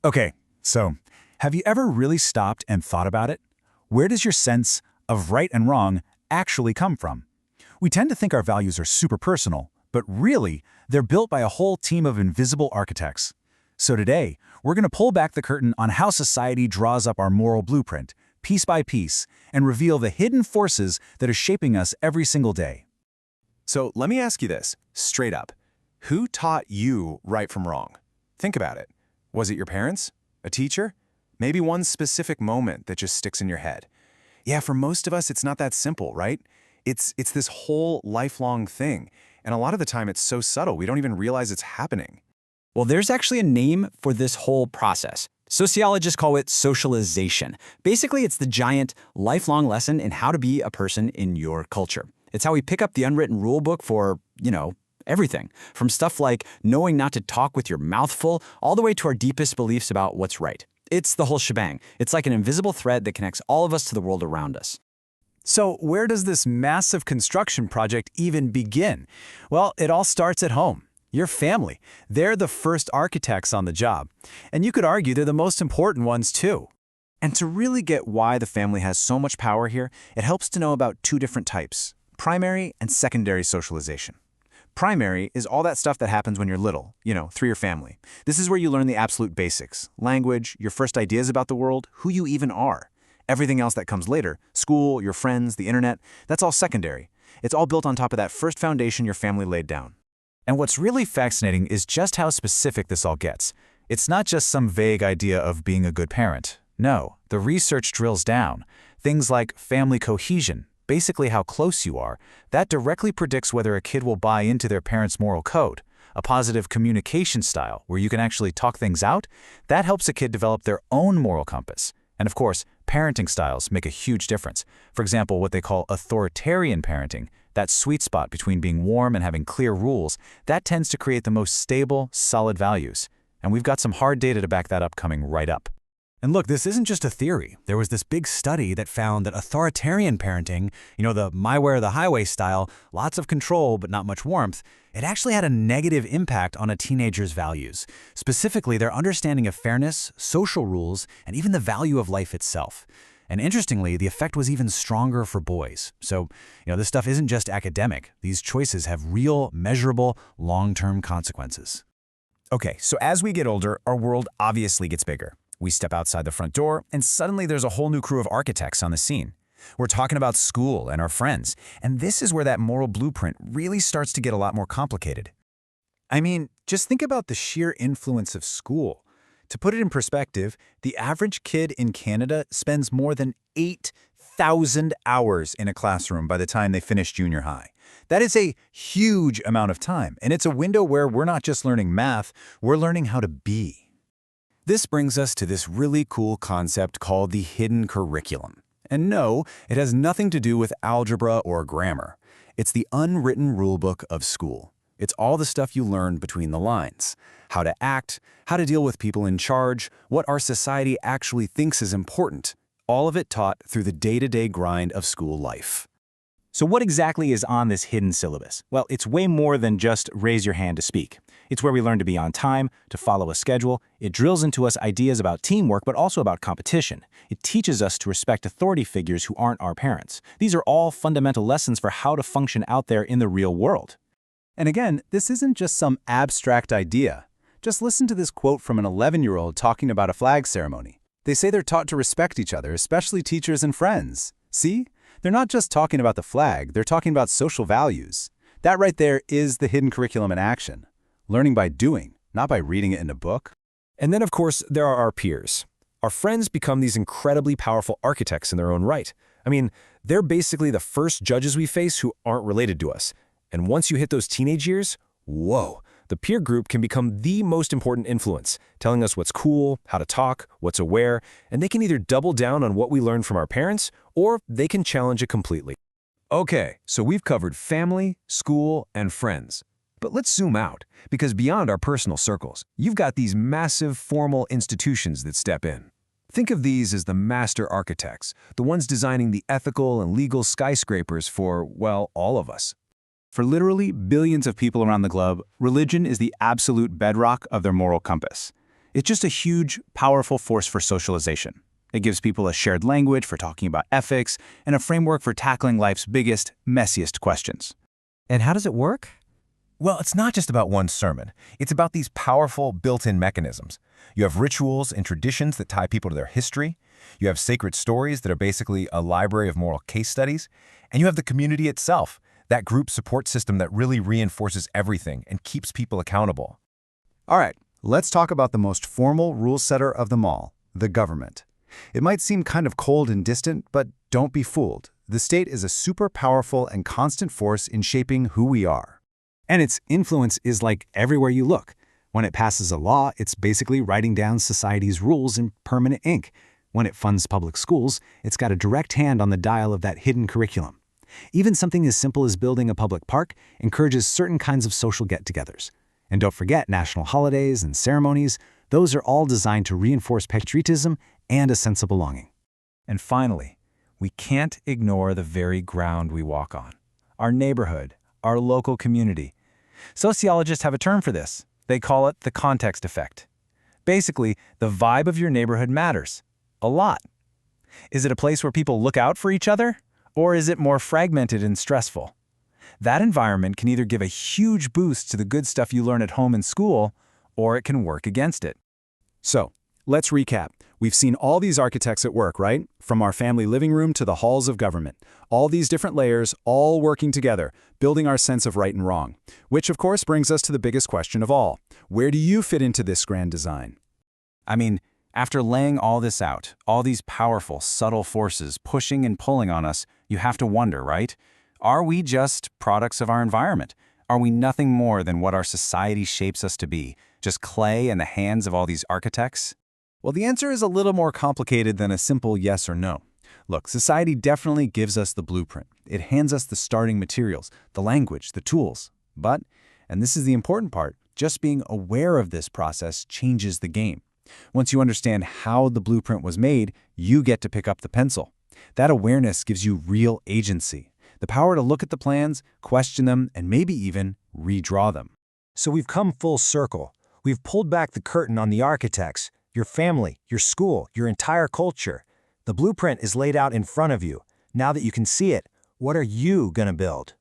Okay, so have you ever really stopped and thought about it? Where does your sense of right and wrong actually come from? We tend to think our values are super personal, but really, they're built by a whole team of invisible architects. So today, we're going to pull back the curtain on how society draws up our moral blueprint, piece by piece, and reveal the hidden forces that are shaping us every single day. So let me ask you this, straight up. Who taught you right from wrong? Think about it. Was it your parents? A teacher? Maybe one specific moment that just sticks in your head. Yeah, for most of us, it's not that simple, right? It's this whole lifelong thing. And a lot of the time, it's so subtle, we don't even realize it's happening. Well, there's actually a name for this whole process. Sociologists call it socialization. Basically, it's the giant, lifelong lesson in how to be a person in your culture. It's how we pick up the unwritten rule book for, everything. From stuff like knowing not to talk with your mouth full, all the way to our deepest beliefs about what's right. It's the whole shebang. It's like an invisible thread that connects all of us to the world around us. So where does this massive construction project even begin? Well, it all starts at home. Your family. They're the first architects on the job. And you could argue they're the most important ones too. And to really get why the family has so much power here, it helps to know about two different types, primary and secondary socialization. Primary is all that stuff that happens when you're little, through your family. This is where you learn the absolute basics, language, your first ideas about the world, who you even are. Everything else that comes later, school, your friends, the internet, that's all secondary. It's all built on top of that first foundation your family laid down. And what's really fascinating is just how specific this all gets. It's not just some vague idea of being a good parent. No, the research drills down. Things like family cohesion, basically how close you are, that directly predicts whether a kid will buy into their parents' moral code. A positive communication style, where you can actually talk things out, that helps a kid develop their own moral compass. And of course, parenting styles make a huge difference. For example, what they call authoritarian parenting, that sweet spot between being warm and having clear rules, that tends to create the most stable, solid values. And we've got some hard data to back that up coming right up. And look, this isn't just a theory. There was this big study that found that authoritarian parenting, the my way or the highway style, lots of control but not much warmth, it actually had a negative impact on a teenager's values. Specifically, their understanding of fairness, social rules, and even the value of life itself. And interestingly, the effect was even stronger for boys. So, this stuff isn't just academic. These choices have real, measurable, long-term consequences. Okay, so as we get older, our world obviously gets bigger. We step outside the front door, and suddenly there's a whole new crew of architects on the scene. We're talking about school and our friends, and this is where that moral blueprint really starts to get a lot more complicated. I mean, just think about the sheer influence of school. To put it in perspective, the average kid in Canada spends more than 8,000 hours in a classroom by the time they finish junior high. That is a huge amount of time, and it's a window where we're not just learning math, we're learning how to be. This brings us to this really cool concept called the hidden curriculum. And no, it has nothing to do with algebra or grammar. It's the unwritten rulebook of school. It's all the stuff you learn between the lines. How to act, how to deal with people in charge, what our society actually thinks is important. All of it taught through the day-to-day grind of school life. So what exactly is on this hidden syllabus? Well, it's way more than just raise your hand to speak. It's where we learn to be on time, to follow a schedule. It drills into us ideas about teamwork, but also about competition. It teaches us to respect authority figures who aren't our parents. These are all fundamental lessons for how to function out there in the real world. And again, this isn't just some abstract idea. Just listen to this quote from an 11-year-old talking about a flag ceremony. They say they're taught to respect each other, especially teachers and friends. See? They're not just talking about the flag, they're talking about social values. That right there is the hidden curriculum in action. Learning by doing, not by reading it in a book. And then, of course, there are our peers. Our friends become these incredibly powerful architects in their own right. I mean, they're basically the first judges we face who aren't related to us. And once you hit those teenage years, whoa, the peer group can become the most important influence, telling us what's cool, how to talk, what to wear, and they can either double down on what we learned from our parents, or they can challenge it completely. Okay, so we've covered family, school, and friends. But let's zoom out, because beyond our personal circles, you've got these massive formal institutions that step in. Think of these as the master architects, the ones designing the ethical and legal skyscrapers for, well, all of us. For literally billions of people around the globe, religion is the absolute bedrock of their moral compass. It's just a huge, powerful force for socialization. It gives people a shared language for talking about ethics and a framework for tackling life's biggest, messiest questions. And how does it work? Well, it's not just about one sermon. It's about these powerful built-in mechanisms. You have rituals and traditions that tie people to their history. You have sacred stories that are basically a library of moral case studies. And you have the community itself, that group support system that really reinforces everything and keeps people accountable. All right, let's talk about the most formal rule setter of them all, the government. It might seem kind of cold and distant, but don't be fooled. The state is a super powerful and constant force in shaping who we are. And its influence is like everywhere you look. When it passes a law, it's basically writing down society's rules in permanent ink. When it funds public schools, it's got a direct hand on the dial of that hidden curriculum. Even something as simple as building a public park encourages certain kinds of social get-togethers. And don't forget national holidays and ceremonies. Those are all designed to reinforce patriotism and a sense of belonging. And finally, we can't ignore the very ground we walk on. Our neighborhood, our local community. Sociologists have a term for this. They call it the context effect. Basically, the vibe of your neighborhood matters. A lot. Is it a place where people look out for each other? Or is it more fragmented and stressful? That environment can either give a huge boost to the good stuff you learn at home and school, or it can work against it. So, let's recap. We've seen all these architects at work, right? From our family living room to the halls of government. All these different layers, all working together, building our sense of right and wrong. Which, of course, brings us to the biggest question of all. Where do you fit into this grand design? I mean, after laying all this out, all these powerful, subtle forces pushing and pulling on us, you have to wonder, right? Are we just products of our environment? Are we nothing more than what our society shapes us to be? Just clay in the hands of all these architects? Well, the answer is a little more complicated than a simple yes or no. Look, society definitely gives us the blueprint. It hands us the starting materials, the language, the tools. But, and this is the important part, just being aware of this process changes the game. Once you understand how the blueprint was made, you get to pick up the pencil. That awareness gives you real agency, the power to look at the plans, question them, and maybe even redraw them. So we've come full circle. We've pulled back the curtain on the architects, your family, your school, your entire culture. The blueprint is laid out in front of you. Now that you can see it, what are you going to build?